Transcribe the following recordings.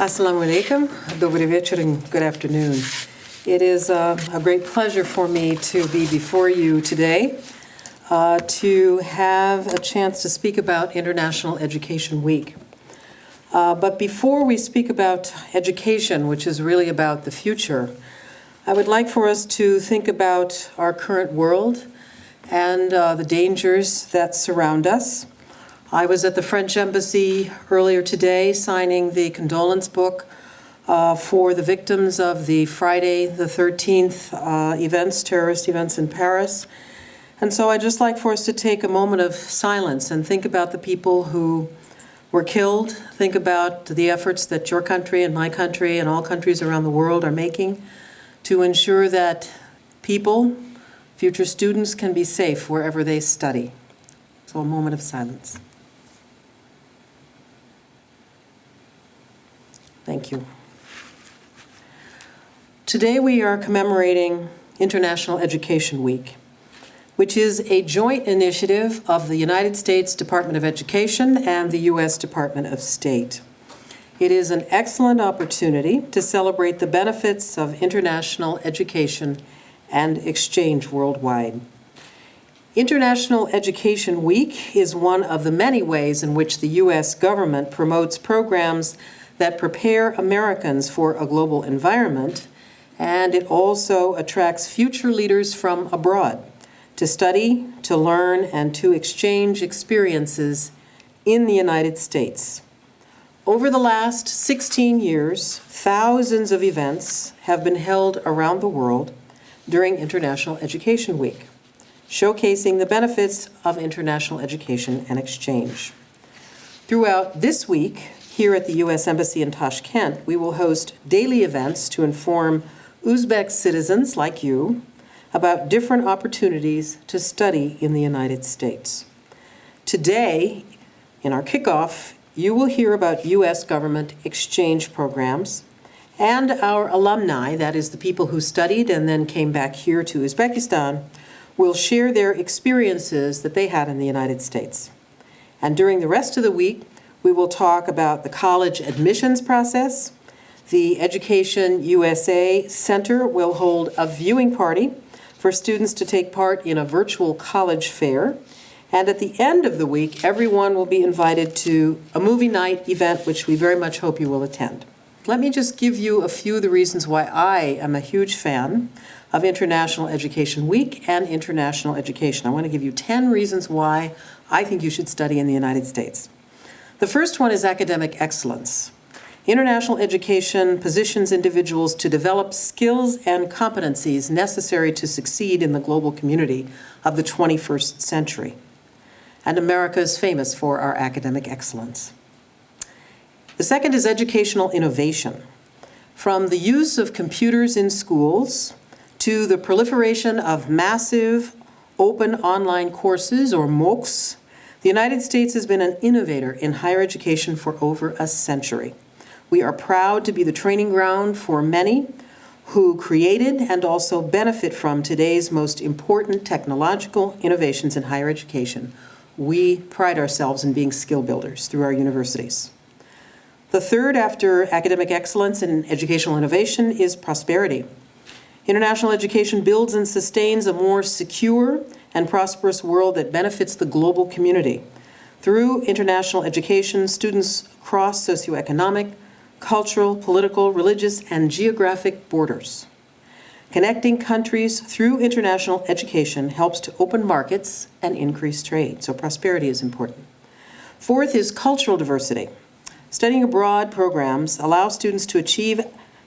Assalamu alaikum, добрый вечер and good afternoon. It is a great pleasure for me to be before you today to have a chance to speak about International Education Week. But before we speak about education, which is really about the future, I would like for us to think about our current world and the dangers that surround us. I was at the French Embassy earlier today signing the condolence book for the victims of the Friday the 13th terrorist events in Paris. And so I'd just like for us to take a moment of silence and think about the people who were killed, think about the efforts that your country and my country and all countries around the world are making to ensure that people, future students, can be safe wherever they study. So a moment of silence. Thank you. Today we are commemorating International Education Week, which is a joint initiative of the United States Department of Education and the U.S. Department of State. It is an excellent opportunity to celebrate the benefits of international education and exchange worldwide. International Education Week is one of the many ways in which the U.S. government promotes programs that prepare Americans for a global environment, and it also attracts future leaders from abroad to study, to learn, and to exchange experiences in the United States. Over the last 16 years, thousands of events have been held around the world during International Education Week, showcasing the benefits of international education and exchange. Throughout this week, here at the U.S. Embassy in Tashkent, we will host daily events to inform Uzbek citizens like you about different opportunities to study in the United States. Today, in our kickoff, you will hear about U.S. government exchange programs, and our alumni, that is the people who studied and then came back here to Uzbekistan, will share their experiences that they had in the United States. And during the rest of the week, we will talk about the college admissions process. The Education USA Center will hold a viewing party for students to take part in a virtual college fair. And at the end of the week, everyone will be invited to a movie night event, which we very much hope you will attend. Let me just give you a few of the reasons why I am a huge fan of International Education Week and international education. I want to give you 10 reasons why I think you should study in the United States. The first one is academic excellence. International education positions individuals to develop skills and competencies necessary to succeed in the global community of the 21st century. And America is famous for our academic excellence. The second is educational innovation. From the use of computers in schools to the proliferation of massive open online courses, or MOOCs, the United States has been an innovator in higher education for over a century. We are proud to be the training ground for many who created and also benefit from today's most important technological innovations in higher education. We pride ourselves in being skill builders through our universities. The third, after academic excellence and educational innovation, is prosperity. International education builds and sustains a more secure and prosperous world that benefits the global community. Through international education, students cross socioeconomic, cultural, political, religious, and geographic borders. Connecting countries through international education helps to open markets and increase trade, so prosperity is important. Fourth is cultural diversity. Studying abroad programs allow students to achieve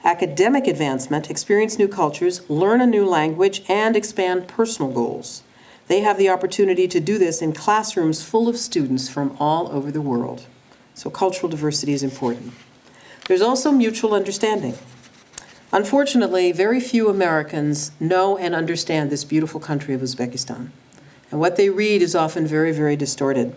academic advancement, experience new cultures, learn a new language, and expand personal goals. They have the opportunity to do this in classrooms full of students from all over the world. So cultural diversity is important. There's also mutual understanding. Unfortunately, very few Americans know and understand this beautiful country of Uzbekistan. And what they read is often very, very distorted.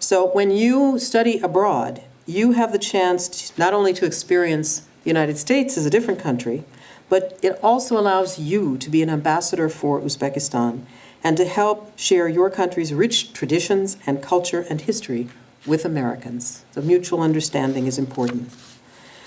So when you study abroad, you have the chance not only to experience the United States as a different country, but it also allows you to be an ambassador for Uzbekistan and to help share your country's rich traditions and culture and history with Americans. So mutual understanding is important.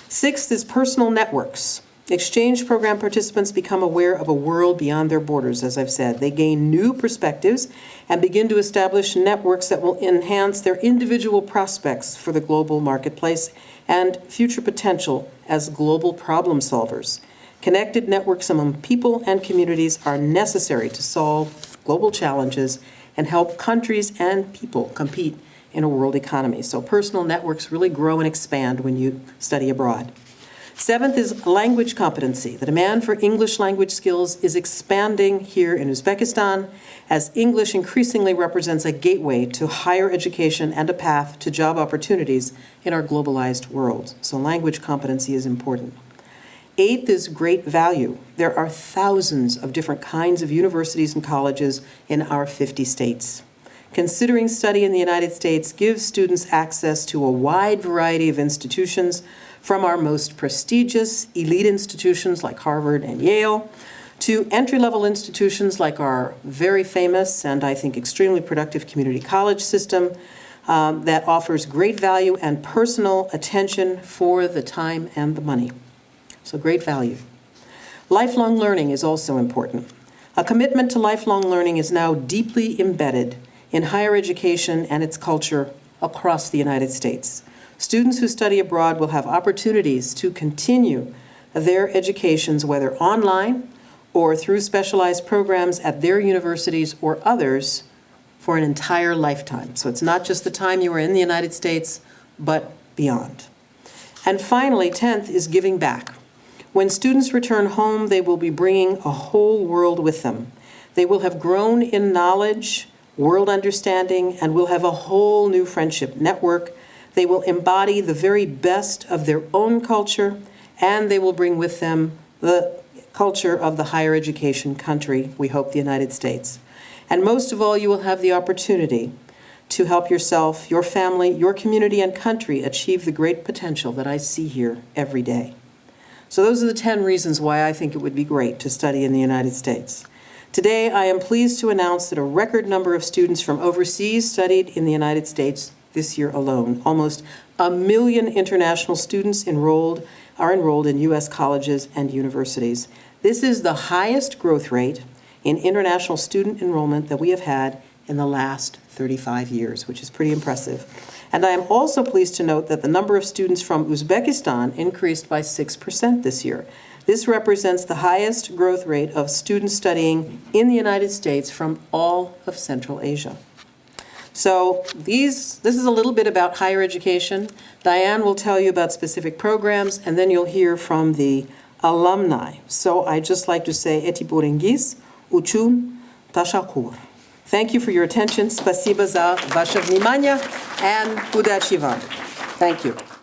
Sixth is personal networks. Exchange program participants become aware of a world beyond their borders, as I've said. They gain new perspectives and begin to establish networks that will enhance their individual prospects for the global marketplace and future potential as global problem solvers. Connected networks among people and communities are necessary to solve global challenges and help countries and people compete in a world economy. So personal networks really grow and expand when you study abroad. Seventh is language competency. The demand for English language skills is expanding here in Uzbekistan as English increasingly represents a gateway to higher education and a path to job opportunities in our globalized world. So language competency is important. Eighth is great value. There are thousands of different kinds of universities and colleges in our 50 states. Considering study in the United States gives students access to a wide variety of institutions, from our most prestigious elite institutions like Harvard and Yale, to entry-level institutions like our very famous and I think extremely productive community college system that offers great value and personal attention for the time and the money. So great value. Lifelong learning is also important. A commitment to lifelong learning is now deeply embedded in higher education and its culture across the United States. Students who study abroad will have opportunities to continue their educations, whether online or through specialized programs at their universities or others, for an entire lifetime. So it's not just the time you are in the United States, but beyond. And finally, 10th is giving back. When students return home, they will be bringing a whole world with them. They will have grown in knowledge, world understanding, and will have a whole new friendship network. They will embody the very best of their own culture, and they will bring with them the culture of the higher education country, we hope the United States. And most of all, you will have the opportunity to help yourself, your family, your community, and country achieve the great potential that I see here every day. So those are the 10 reasons why I think it would be great to study in the United States. Today, I am pleased to announce that a record number of students from overseas studied in the United States this year alone. Almost 1 million international students are enrolled in U.S. colleges and universities. This is the highest growth rate in international student enrollment that we have had in the last 35 years, which is pretty impressive. And I am also pleased to note that the number of students from Uzbekistan increased by 6% this year. This represents the highest growth rate of students studying in the United States from all of Central Asia. So this is a little bit about higher education. Diane will tell you about specific programs, and then you'll hear from the alumni. So I'd just like to say Etiborengis, Uchun, Tashakur. Thank you for your attention. Spasiba za vaše vнимание and udачи вам. Thank you.